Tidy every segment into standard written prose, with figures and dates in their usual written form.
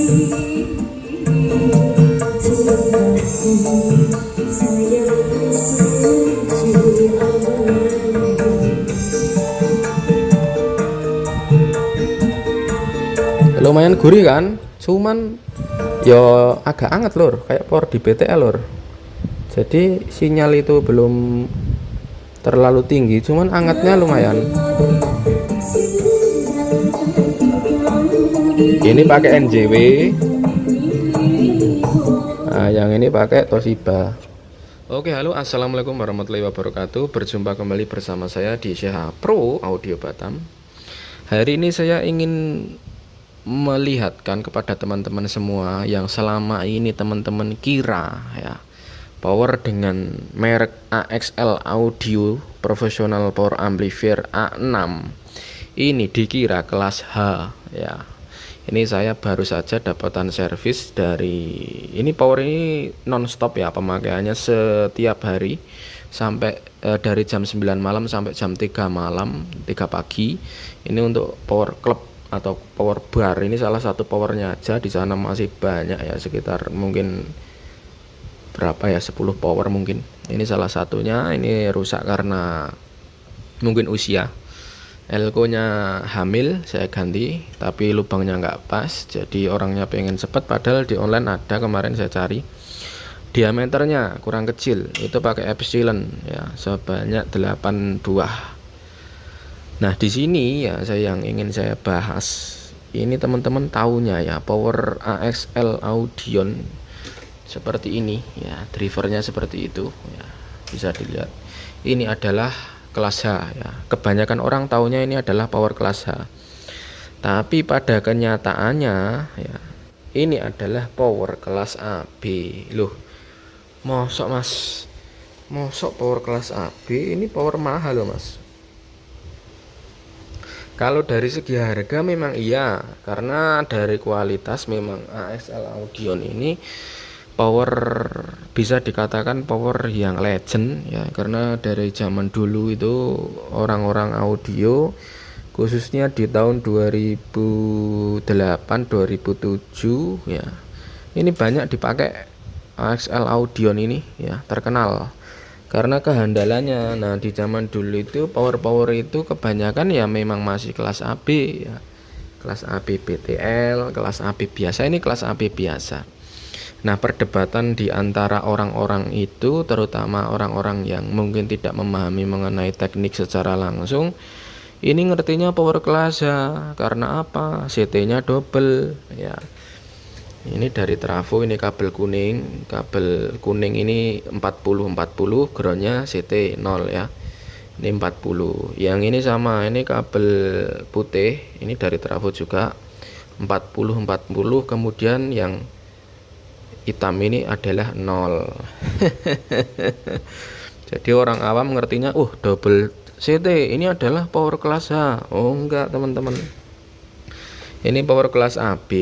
Lumayan gurih kan, cuman yo agak anget lur, kayak power di BTL lur. Jadi sinyal itu belum terlalu tinggi, cuman angetnya lumayan. Ini pakai NJW, nah yang ini pakai Toshiba. Oke, halo, assalamualaikum warahmatullahi wabarakatuh. Berjumpa kembali bersama saya di Syah Pro Audio Batam. Hari ini saya ingin melihatkan kepada teman-teman semua yang selama ini teman-teman kira ya power dengan merek AXL Audio Professional Power Amplifier A6 ini dikira kelas H ya. Ini saya baru saja dapatkan servis dari ini. Power ini non-stop ya pemakaiannya setiap hari sampai dari jam 9 malam sampai jam 3 malam 3 pagi. Ini untuk power club atau power bar, ini salah satu powernya aja. Di sana masih banyak ya, sekitar mungkin berapa ya, 10 power mungkin. Ini salah satunya, ini rusak karena mungkin usia. Elko nya hamil, saya ganti, tapi lubangnya nggak pas, jadi orangnya pengen cepet, padahal di online ada, kemarin saya cari. Diameternya kurang kecil, itu pakai epsilon ya, sebanyak 8 buah. Nah, di sini ya yang ingin saya bahas. Ini teman-teman tahunya ya, power AXL Audion seperti ini ya, drivernya seperti itu ya. Bisa dilihat. Ini adalah kelas H ya. Kebanyakan orang tahunya ini adalah power kelas H. Tapi pada kenyataannya ya, ini adalah power kelas AB. Loh, mosok Mas? Mosok power kelas AB ini power mahal loh, Mas. Kalau dari segi harga memang iya, karena dari kualitas memang AXL Audion ini power bisa dikatakan power yang legend ya, karena dari zaman dulu itu orang-orang audio khususnya di tahun 2008 2007 ya, ini banyak dipakai AXL Audion ini ya, terkenal karena kehandalannya. Nah, di zaman dulu itu power itu kebanyakan ya memang masih kelas AB ya, kelas AB BTL, kelas AB biasa. Ini kelas AB biasa. Nah, perdebatan di antara orang-orang itu, terutama orang-orang yang mungkin tidak memahami mengenai teknik secara langsung, ini ngertinya power kelas A karena apa? CT-nya double ya. Ini dari trafo, ini kabel kuning ini 40 groundnya CT 0 ya, ini 40. Yang ini sama, ini kabel putih, ini dari trafo juga 40, kemudian yang hitam ini adalah 0. Jadi orang awam ngertinya double CT ini adalah power kelas H. Oh enggak teman-teman, ini power kelas AB.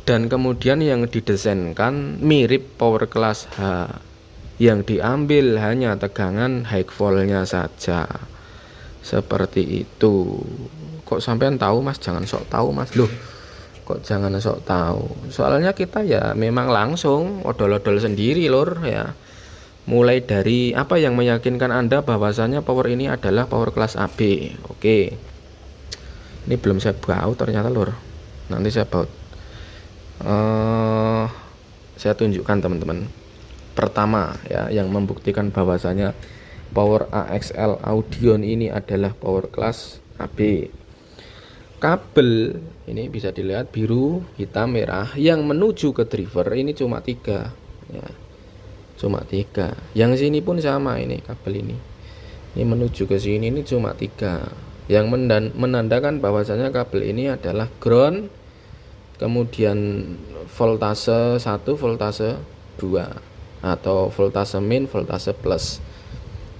Dan kemudian yang didesainkan mirip power kelas H, yang diambil hanya tegangan high voltnya saja. Seperti itu. Kok sampean tahu Mas? Jangan sok tahu Mas. Loh, kok jangan sok tahu? Soalnya kita ya memang langsung odol-odol sendiri lor ya. Mulai dari apa yang meyakinkan Anda bahwasanya power ini adalah power kelas AB. Oke. Ini belum saya baut ternyata lor. Nanti saya baut. Saya tunjukkan teman-teman. Pertama ya, yang membuktikan bahwasanya power AXL Audion ini adalah power kelas AB. Kabel ini bisa dilihat biru, hitam, merah. Yang menuju ke driver ini cuma 3 ya, cuma 3. Yang sini pun sama, ini kabel ini menuju ke sini ini cuma 3. Yang menandakan bahwasanya kabel ini adalah ground, kemudian voltase 1, voltase 2, atau voltase min, voltase plus.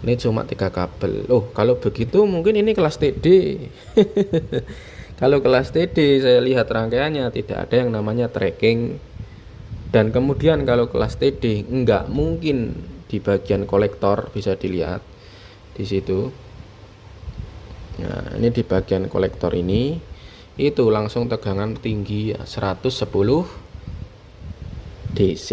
Ini cuma 3 kabel. Kalau begitu mungkin ini kelas TD. Kalau kelas TD saya lihat rangkaiannya tidak ada yang namanya tracking. Dan kemudian kalau kelas TD enggak mungkin di bagian kolektor, bisa dilihat di situ. Nah, ini di bagian kolektor ini itu langsung tegangan tinggi ya, 110 DC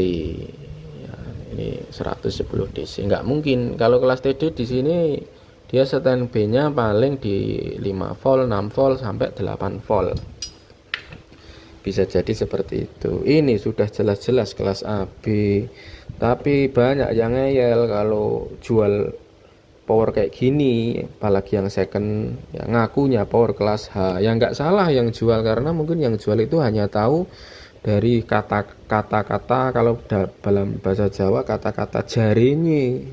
ya, ini 110 DC. Nggak mungkin kalau kelas TD di sini dia standby nya paling di 5 volt 6 volt sampai 8 volt, bisa jadi seperti itu. Ini sudah jelas-jelas kelas AB, tapi banyak yang ngeyel kalau jual power kayak gini, apalagi yang second ya, ngakunya power kelas H. Ya nggak salah yang jual, karena mungkin yang jual itu hanya tahu dari kata-kata, kalau dalam bahasa Jawa kata-kata jarine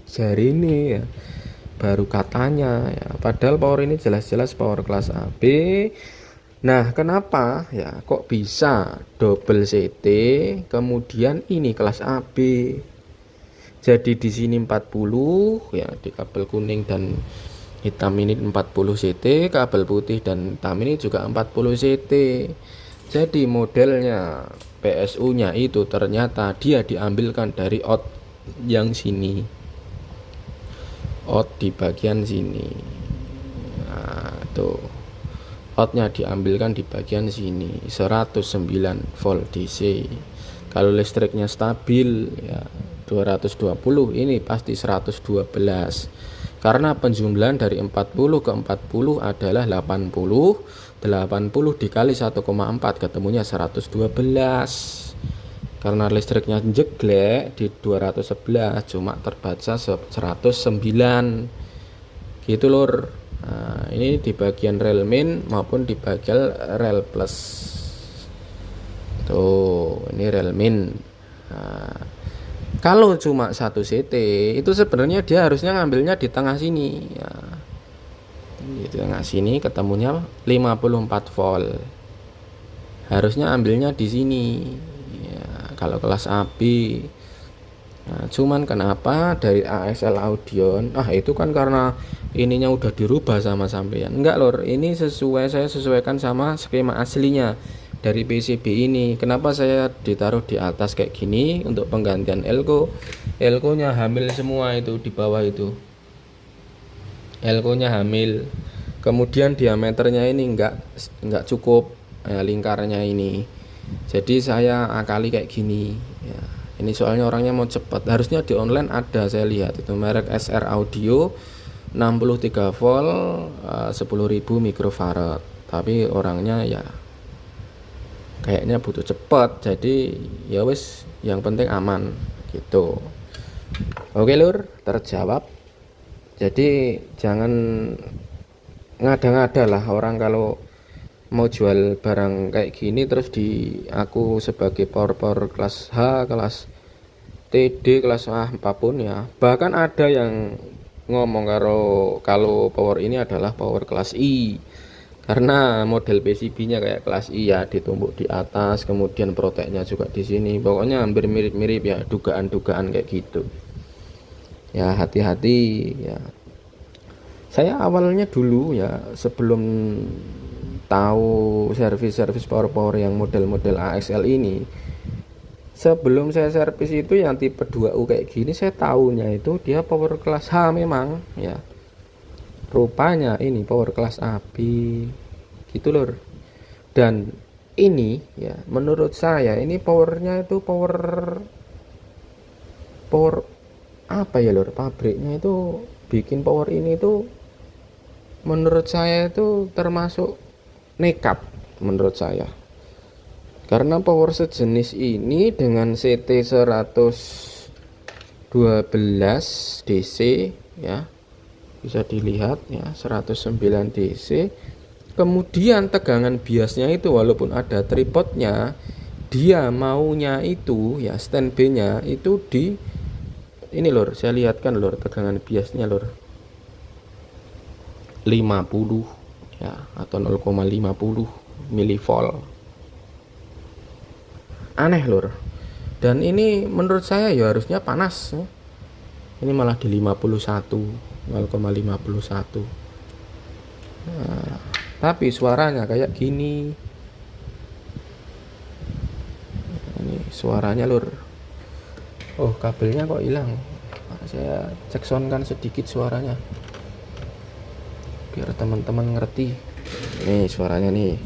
ya, baru katanya ya. Padahal power ini jelas-jelas power kelas AB. Nah, kenapa ya kok bisa double CT kemudian ini kelas AB? Jadi di sini 40 ya, di kabel kuning dan hitam ini 40 CT, kabel putih dan hitam ini juga 40 CT. Jadi modelnya PSU nya itu ternyata dia diambilkan dari out yang sini, out di bagian sini. Nah, tuh outnya diambilkan di bagian sini, 109 volt DC. Kalau listriknya stabil ya 220, ini pasti 112, karena penjumlahan dari 40 ke 40 adalah 80 dikali 1,4 ketemunya 112. Karena listriknya jeglek di 211 cuma terbaca 109 gitu lur. Nah, ini di bagian rel main maupun di bagian rel plus. Tuh, ini rel main. Nah, kalau cuma 1 CT itu sebenarnya dia harusnya ngambilnya di tengah sini ya. Di tengah sini ketemunya 54 volt. Harusnya ambilnya di sini. Ya, kalau kelas AB. Nah, cuman kenapa dari ASL Audion? Itu kan karena ininya udah dirubah sama sampean. Enggak lor, ini saya sesuaikan sama skema aslinya dari PCB ini. Kenapa saya ditaruh di atas kayak gini untuk penggantian elko nya hamil semua, itu di bawah itu elko nya hamil, kemudian diameternya ini enggak cukup lingkarnya ini, jadi saya akali kayak gini ya. Ini soalnya orangnya mau cepat, harusnya di online ada, saya lihat itu merek SR Audio 63 volt 10.000 mikrofarad, tapi orangnya ya kayaknya butuh cepat, jadi ya wis yang penting aman gitu. Oke lur, terjawab. Jadi jangan ngada-ngada lah orang kalau mau jual barang kayak gini terus di aku sebagai power kelas H, kelas TD, kelas apapun ya. Bahkan ada yang ngomong kalau power ini adalah power kelas I, karena model PCB-nya kayak kelas I ya, ditumbuk di atas, kemudian proteknya juga di sini. Pokoknya hampir mirip-mirip ya, dugaan-dugaan kayak gitu. Ya hati-hati ya. Saya awalnya dulu ya, sebelum tahu servis power yang model-model AXL ini, sebelum saya servis itu yang tipe 2U kayak gini, saya tahunya itu dia power kelas H memang ya. Rupanya ini power kelas AB gitu lor. Dan ini ya menurut saya ini powernya itu power apa ya lor, pabriknya itu bikin power ini itu menurut saya itu termasuk nekat menurut saya, karena power sejenis ini dengan CT 112 DC ya, bisa dilihat ya 109 DC. Kemudian tegangan biasnya itu walaupun ada tripodnya, dia maunya itu ya standby nya itu di ini lor, saya lihatkan lor tegangan biasnya lor 50 ya, atau 0,50 milivolt. Aneh lor. Dan ini menurut saya ya harusnya panas ya. Ini malah di 51, 0,51. Nah, tapi suaranya kayak gini. Ini suaranya lur. Oh, kabelnya kok hilang. Saya cek sound kan sedikit suaranya, biar teman-teman ngerti. Nih suaranya nih.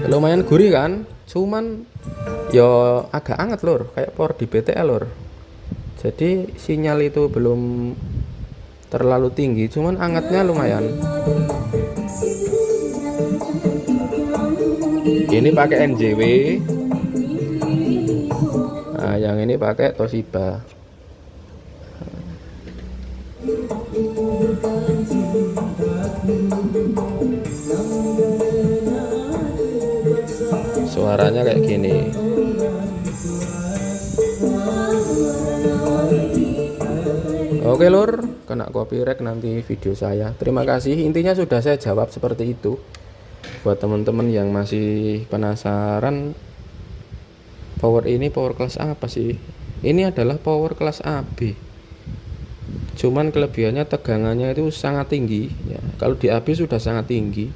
Lumayan gurih kan, cuman yo agak anget lur, kayak power di BTL lur. Jadi sinyal itu belum terlalu tinggi, cuman angetnya lumayan. Ini pakai NJW, nah yang ini pakai Toshiba. Suaranya kayak gini. Oke lur, kena copyright nanti video saya. Terima kasih. Intinya sudah saya jawab seperti itu. Buat teman-teman yang masih penasaran, power ini power kelas apa sih? Ini adalah power kelas AB. Cuman kelebihannya tegangannya itu sangat tinggi ya. Kalau di AB sudah sangat tinggi.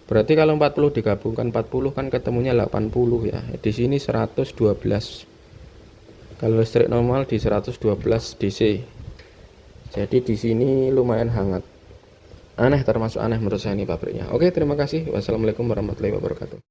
Berarti kalau 40 digabungkan 40 kan ketemunya 80 ya. Di sini 112. Kalau listrik normal di 112 DC. Jadi di sini lumayan hangat. Aneh, termasuk aneh menurut saya ini pabriknya. Oke, terima kasih. Wassalamualaikum warahmatullahi wabarakatuh.